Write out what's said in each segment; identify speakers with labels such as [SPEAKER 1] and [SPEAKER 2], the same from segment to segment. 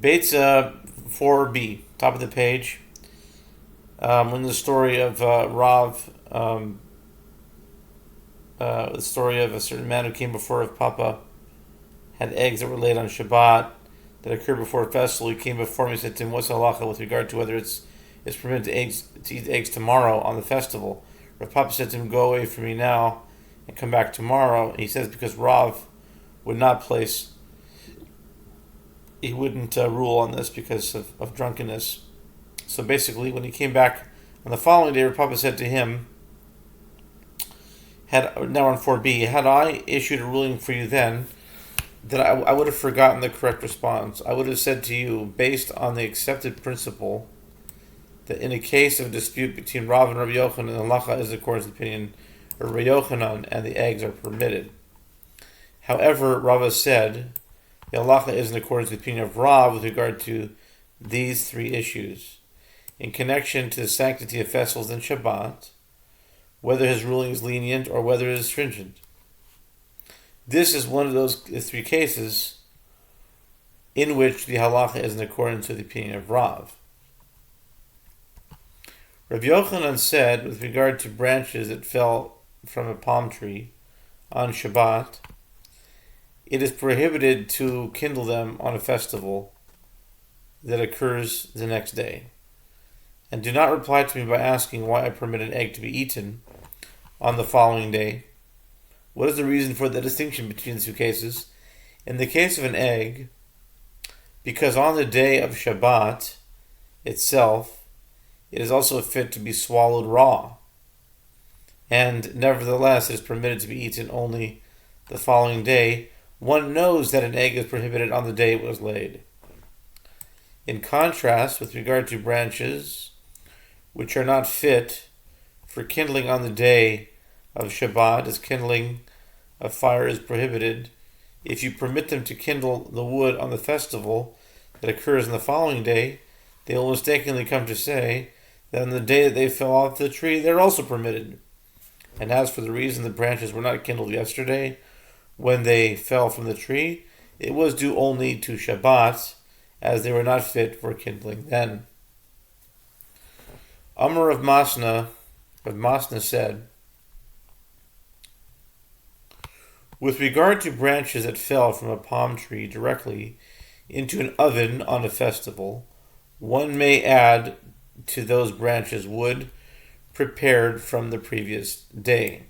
[SPEAKER 1] Beitzah 4b, top of the page. When the story of Rav, the story of a certain man who came before Rav Papa, had eggs that were laid on Shabbat that occurred before a festival. He came before me and said to him, "What's halacha with regard to whether it's permitted to eat eggs tomorrow on the festival?" Rav Papa said to him, "Go away from me now and come back tomorrow." And he says because Rav would not place, he wouldn't rule on this because of drunkenness. So basically, when he came back on the following day, Rav Papa said to him, now on 4b, had I issued a ruling for you then, that I would have forgotten the correct response. I would have said to you, based on the accepted principle, that in a case of dispute between Rav and Rabbi Yochanan, the halacha is according to the opinion of Rabbi Yochanan, and the eggs are permitted. However, Rava said, the halacha is in accordance with the opinion of Rav with regard to these three issues. In connection to the sanctity of festivals and Shabbat, whether his ruling is lenient or whether it is stringent. This is one of those three cases in which the halacha is in accordance with the opinion of Rav. Rabbi Yochanan said, with regard to branches that fell from a palm tree on Shabbat, it is prohibited to kindle them on a festival that occurs the next day. And do not reply to me by asking why I permit an egg to be eaten on the following day. What is the reason for the distinction between the two cases? In the case of an egg, because on the day of Shabbat itself, it is also fit to be swallowed raw, and nevertheless it is permitted to be eaten only the following day. One knows that an egg is prohibited on the day it was laid. In contrast, with regard to branches which are not fit for kindling on the day of Shabbat, as kindling of fire is prohibited, if you permit them to kindle the wood on the festival that occurs on the following day, they will mistakenly come to say that on the day that they fell off the tree, they're also permitted. And as for the reason the branches were not kindled yesterday when they fell from the tree, it was due only to Shabbat, as they were not fit for kindling then. Amar of Masna said, with regard to branches that fell from a palm tree directly into an oven on a festival, one may add to those branches wood prepared from the previous day,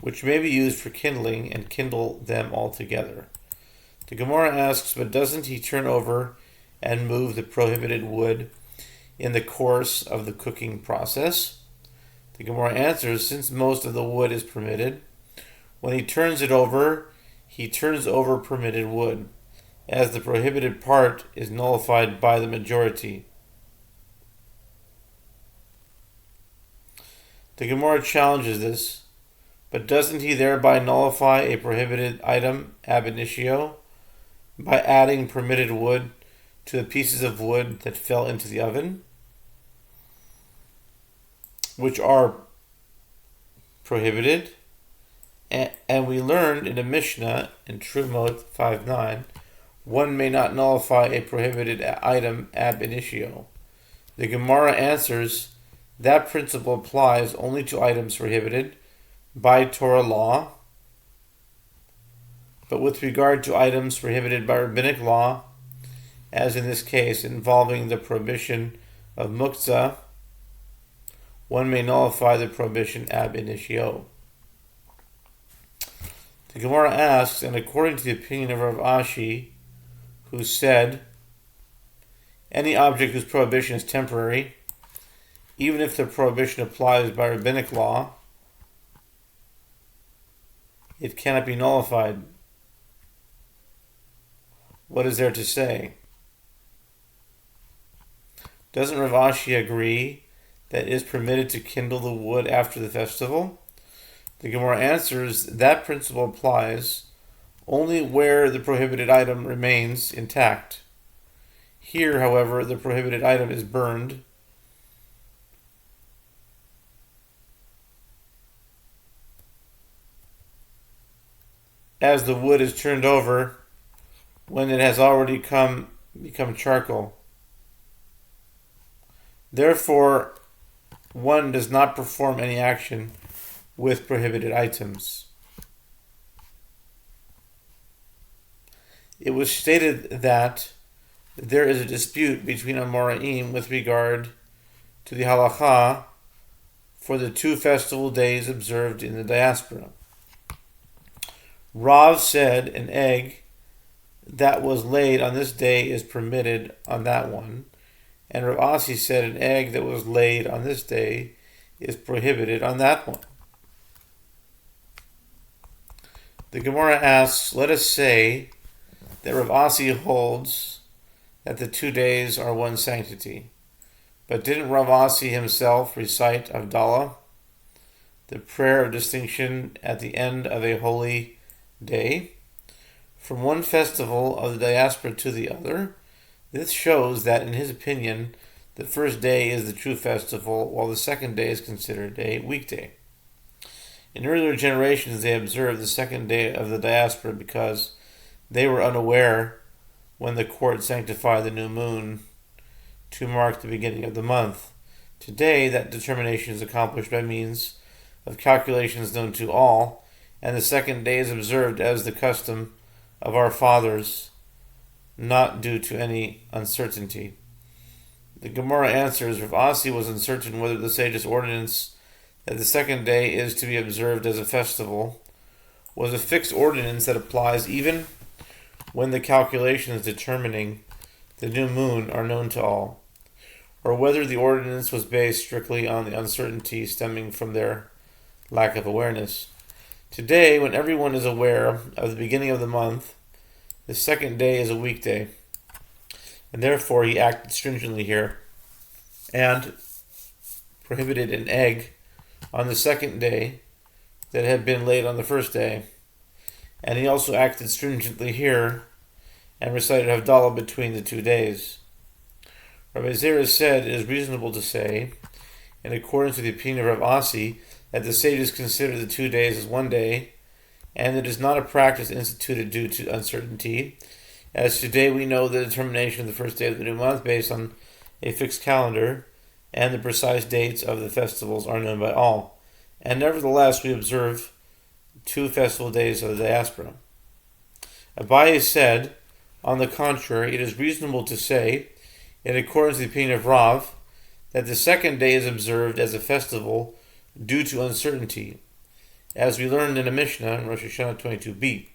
[SPEAKER 1] which may be used for kindling and kindle them all together. The Gemara asks, but doesn't he turn over and move the prohibited wood in the course of the cooking process? The Gemara answers, since most of the wood is permitted, when he turns it over, he turns over permitted wood, as the prohibited part is nullified by the majority. The Gemara challenges this, but doesn't he thereby nullify a prohibited item ab initio by adding permitted wood to the pieces of wood that fell into the oven, which are prohibited? And we learned in the Mishnah in Trumot 5:9, one may not nullify a prohibited item ab initio. The Gemara answers, that principle applies only to items prohibited by Torah law, but with regard to items prohibited by rabbinic law, as in this case involving the prohibition of muktzah, one may nullify the prohibition ab initio. The Gemara asks, and according to the opinion of Rav Ashi, who said, any object whose prohibition is temporary, even if the prohibition applies by rabbinic law, it cannot be nullified. What is there to say? Doesn't Rav Ashi agree that it is permitted to kindle the wood after the festival? The Gemara answers, that principle applies only where the prohibited item remains intact. Here, however, the prohibited item is burned, as the wood is turned over when it has already come become charcoal. Therefore, one does not perform any action with prohibited items. It was stated that there is a dispute between Amoraim with regard to the halacha for the 2 festival days observed in the diaspora. Rav said an egg that was laid on this day is permitted on that one, and Rav Asi said an egg that was laid on this day is prohibited on that one. The Gemara asks, let us say that Rav Asi holds that the 2 days are one sanctity. But didn't Rav Asi himself recite Havdalah, the prayer of distinction at the end of a holy day, from one festival of the diaspora to the other? This shows that, in his opinion, the first day is the true festival, while the second day is considered a weekday. In earlier generations, they observed the second day of the diaspora because they were unaware when the court sanctified the new moon to mark the beginning of the month. Today, that determination is accomplished by means of calculations known to all, and the second day is observed as the custom of our fathers, not due to any uncertainty. The Gemara answers, Rav Asi was uncertain whether the sage's ordinance that the second day is to be observed as a festival was a fixed ordinance that applies even when the calculations determining the new moon are known to all, or whether the ordinance was based strictly on the uncertainty stemming from their lack of awareness. Today, when everyone is aware of the beginning of the month, the second day is a weekday, and therefore he acted stringently here and prohibited an egg on the second day that had been laid on the first day. And he also acted stringently here and recited Havdalah between the 2 days. Rabbi Zera said it is reasonable to say, in accordance with the opinion of Rav Asi, that the sages consider the 2 days as one day, and it is not a practice instituted due to uncertainty, as today we know the determination of the first day of the new month based on a fixed calendar, and the precise dates of the festivals are known by all. And nevertheless, we observe 2 festival days of the diaspora. Abaye said, on the contrary, it is reasonable to say, in accordance with the opinion of Rav, that the second day is observed as a festival due to uncertainty, as we learned in a Mishnah in Rosh Hashanah 22b.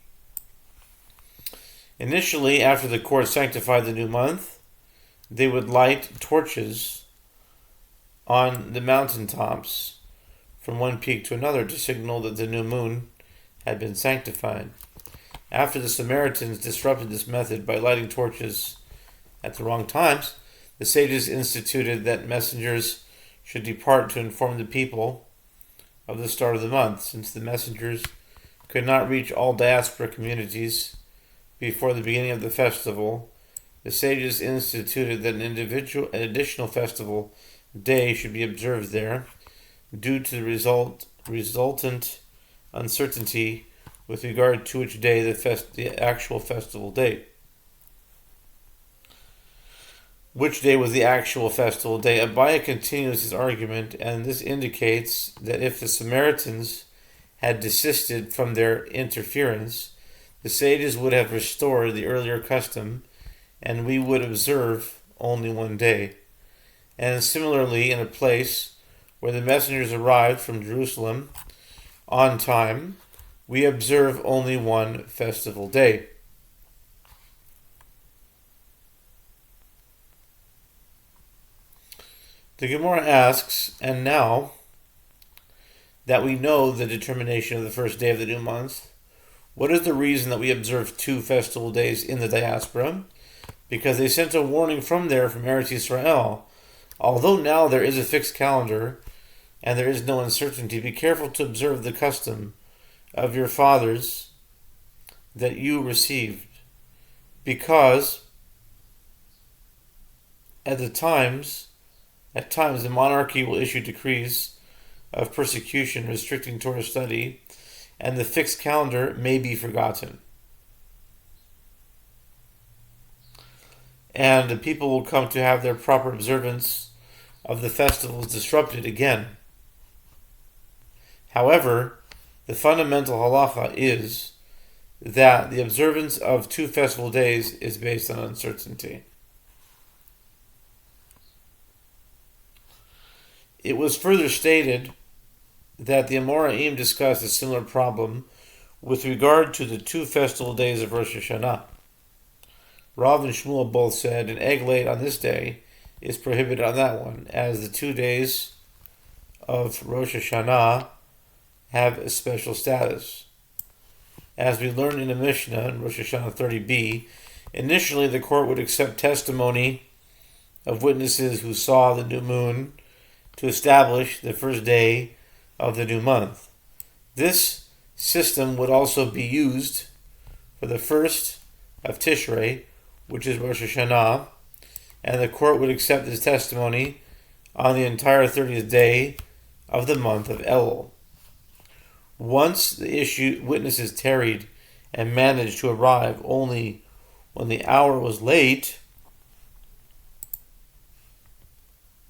[SPEAKER 1] Initially, after the court sanctified the new month, they would light torches on the mountaintops from one peak to another to signal that the new moon had been sanctified. After the Samaritans disrupted this method by lighting torches at the wrong times, the sages instituted that messengers should depart to inform the people of the start of the month, since the messengers could not reach all diaspora communities before the beginning of the festival. The sages instituted that an additional festival day should be observed there, due to the resultant uncertainty with regard to which day the actual festival day. Which day was the actual festival day? Abaye continues his argument, and this indicates that if the Samaritans had desisted from their interference, the sages would have restored the earlier custom, and we would observe only one day. And similarly, in a place where the messengers arrived from Jerusalem on time, we observe only one festival day. The Gemara asks, and now that we know the determination of the first day of the new month, what is the reason that we observe 2 festival days in the diaspora? Because they sent a warning from Eretz Yisrael. Although now there is a fixed calendar and there is no uncertainty, be careful to observe the custom of your fathers that you received, because at times the monarchy will issue decrees of persecution restricting Torah study, and the fixed calendar may be forgotten. and the people will come to have their proper observance of the festivals disrupted again. However, the fundamental halacha is that the observance of 2 festival days is based on uncertainty. It was further stated that the Amoraim discussed a similar problem with regard to the 2 festival days of Rosh Hashanah. Rav and Shmuel both said an egg laid on this day is prohibited on that one, as the 2 days of Rosh Hashanah have a special status. As we learned in the Mishnah in Rosh Hashanah 30b, initially the court would accept testimony of witnesses who saw the new moon to establish the first day of the new month. This system would also be used for the first of Tishrei, which is Rosh Hashanah, and the court would accept this testimony on the entire 30th day of the month of Elul. Once the witnesses tarried and managed to arrive only when the hour was late,